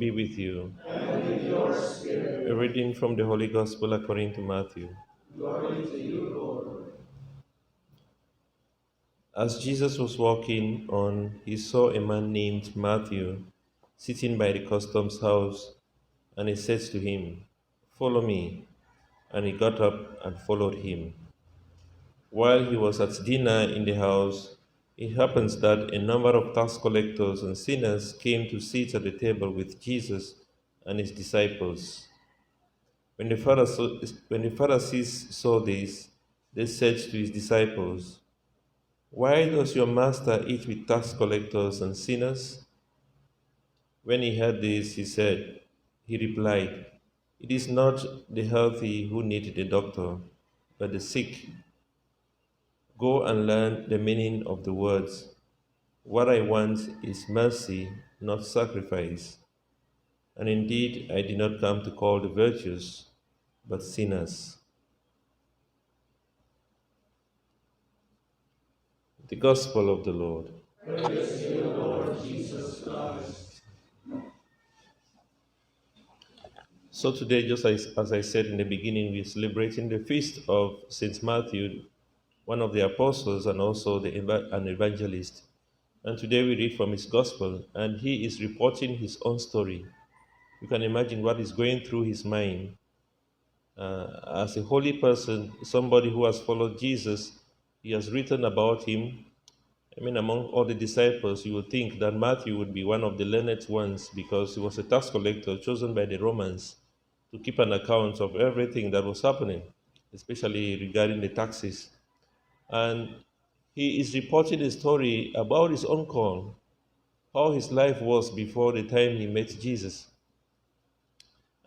be with you. And with your spirit. A reading from the Holy Gospel according to Matthew. Glory to you, Lord. As Jesus was walking on, he saw a man named Matthew sitting by the customs house, and he said to him, "Follow me." And he got up and followed him. While he was at dinner in the house, it happens that a number of tax collectors and sinners came to sit at the table with Jesus and his disciples. When the Pharisees saw this, they said to his disciples, "Why does your master eat with tax collectors and sinners?" When he heard this, he replied, "It is not the healthy who need the doctor, but the sick. Go and learn the meaning of the words. What I want is mercy, not sacrifice. And indeed, I did not come to call the virtuous, but sinners." The Gospel of the Lord. Praise to you, Lord Jesus Christ. So today, just as I said in the beginning, we're celebrating the feast of Saint Matthew, one of the apostles and also an evangelist. And today we read from his Gospel, and he is reporting his own story. You can imagine what is going through his mind. As a holy person, somebody who has followed Jesus, he has written about him. I mean, among all the disciples, you would think that Matthew would be one of the learned ones because he was a tax collector chosen by the Romans to keep an account of everything that was happening, especially regarding the taxes. And he is reporting a story about his own call, how his life was before the time he met Jesus.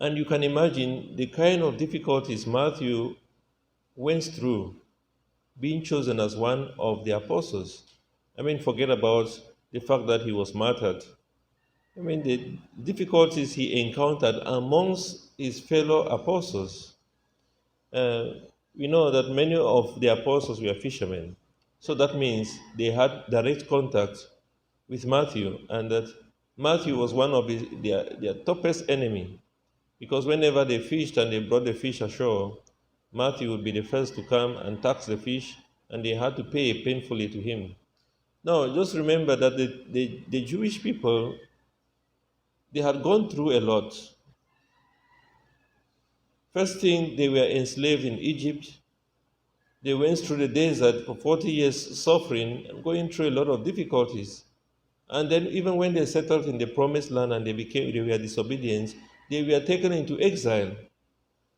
And you can imagine the kind of difficulties Matthew went through being chosen as one of the apostles. I mean, forget about the fact that he was martyred. I mean, the difficulties he encountered amongst his fellow apostles. Uh, we know that many of the apostles were fishermen. So that means they had direct contact with Matthew, and that Matthew was one of their toughest enemy. Because whenever they fished and they brought the fish ashore, Matthew would be the first to come and tax the fish, and they had to pay painfully to him. Now, just remember that the Jewish people, they had gone through a lot. First thing, they were enslaved in Egypt. They went through the desert for 40 years suffering and going through a lot of difficulties. And then even when they settled in the promised land and they were disobedient, they were taken into exile.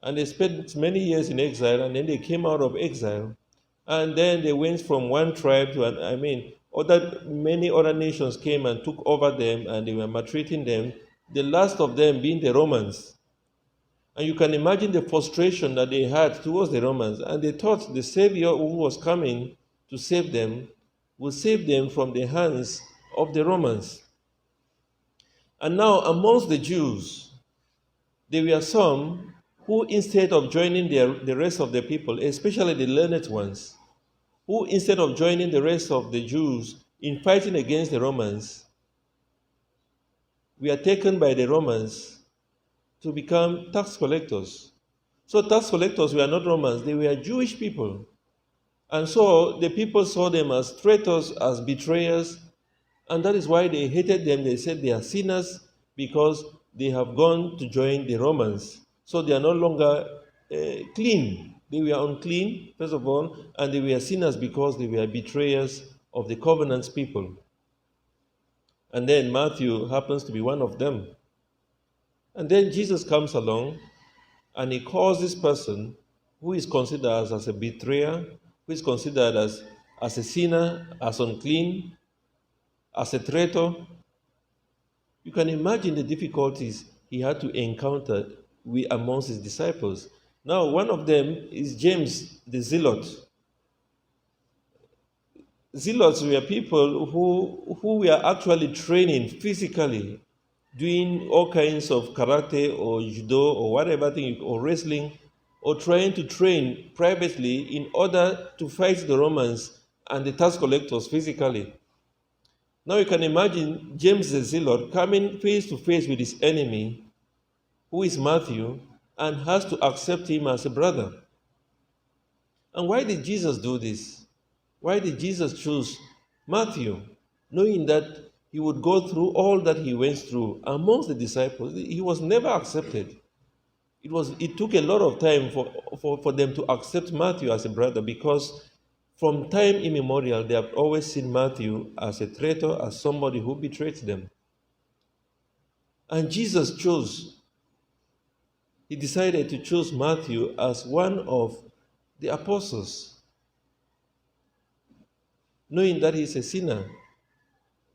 And they spent many years in exile, and then they came out of exile. And then they went from one tribe to many other nations came and took over them, and they were maltreating them. The last of them being the Romans. And you can imagine the frustration that they had towards the Romans. And they thought the Savior who was coming to save them would save them from the hands of the Romans. And now, amongst the Jews, there were some who, instead of joining the rest of the people, especially the learned ones, who, instead of joining the rest of the Jews in fighting against the Romans, were taken by the Romans to become tax collectors. So tax collectors were not Romans, they were Jewish people. And so the people saw them as traitors, as betrayers, and that is why they hated them. They said they are sinners because they have gone to join the Romans. So they are no longer clean. They were unclean, first of all, and they were sinners because they were betrayers of the covenant's people. And then Matthew happens to be one of them. And then Jesus comes along and he calls this person who is considered as a betrayer, who is considered as a sinner, as unclean, as a traitor. You can imagine the difficulties he had to encounter amongst his disciples. Now, one of them is James the Zealot. Zealots were people who were actually training physically, doing all kinds of karate or judo or whatever thing, or wrestling, or trying to train privately in order to fight the Romans and the tax collectors physically. Now you can imagine James the Zealot coming face to face with his enemy, who is Matthew, and has to accept him as a brother. And why did Jesus do this? Why did Jesus choose Matthew, knowing that he would go through all that he went through amongst the disciples? He was never accepted. It took a lot of time for them to accept Matthew as a brother, because from time immemorial they have always seen Matthew as a traitor, as somebody who betrayed them. And Jesus he decided to choose Matthew as one of the apostles, knowing that he's a sinner,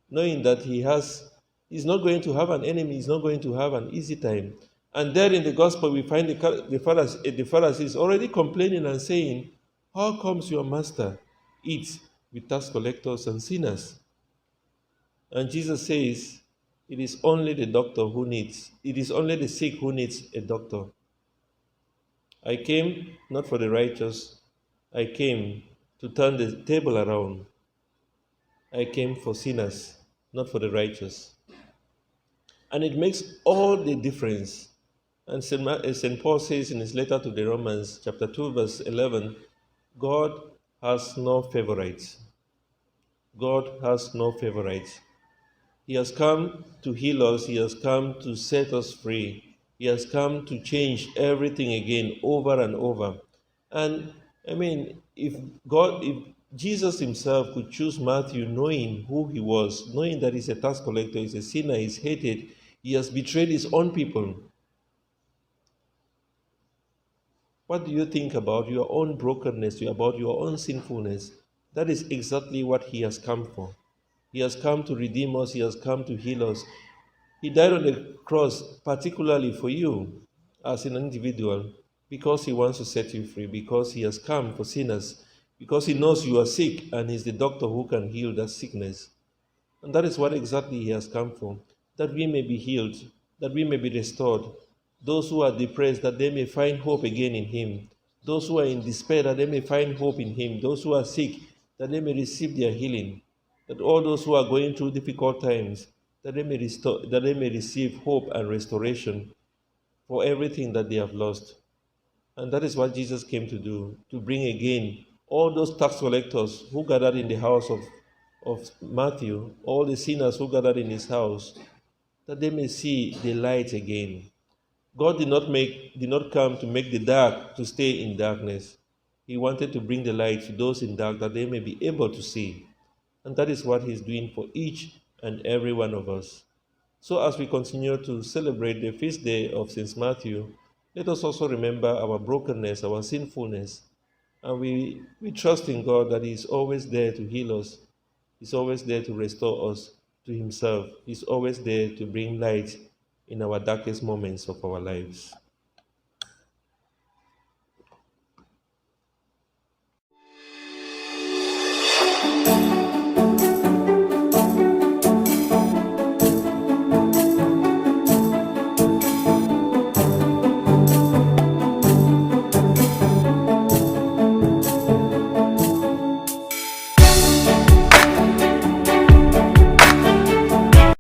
knowing that he's not going to have an enemy, he's not going to have an easy time. And there in the gospel, we find the Pharisees already complaining and saying, "How comes your master eats with tax collectors and sinners?" And Jesus says, it is only the sick who needs a doctor. I came not for the righteous, I came to turn the table around. I came for sinners, not for the righteous. And it makes all the difference. And St. Paul says in his letter to the Romans, chapter 2, verse 11, God has no favorites. God has no favorites. He has come to heal us. He has come to set us free. He has come to change everything again over and over. And I mean, if Jesus himself could choose Matthew knowing who he was, knowing that he's a tax collector, he's a sinner, he's hated, he has betrayed his own people. What do you think about your own brokenness, about your own sinfulness? That is exactly what he has come for. He has come to redeem us. He has come to heal us. He died on the cross particularly for you as an individual, because he wants to set you free, because he has come for sinners, because he knows you are sick and he's the doctor who can heal that sickness. And that is what exactly he has come for, that we may be healed, that we may be restored. Those who are depressed, that they may find hope again in him. Those who are in despair, that they may find hope in him. Those who are sick, that they may receive their healing. That all those who are going through difficult times, that they may receive hope and restoration for everything that they have lost. And that is what Jesus came to do, to bring again all those tax collectors who gathered in the house of Matthew, all the sinners who gathered in his house, that they may see the light again. God did not come to make the dark to stay in darkness. He wanted to bring the light to those in dark, that they may be able to see. And that is what he's doing for each and every one of us. So as we continue to celebrate the feast day of St. Matthew, let us also remember our brokenness, our sinfulness. And we trust in God that he is always there to heal us. He's always there to restore us to himself. He's always there to bring light in our darkest moments of our lives.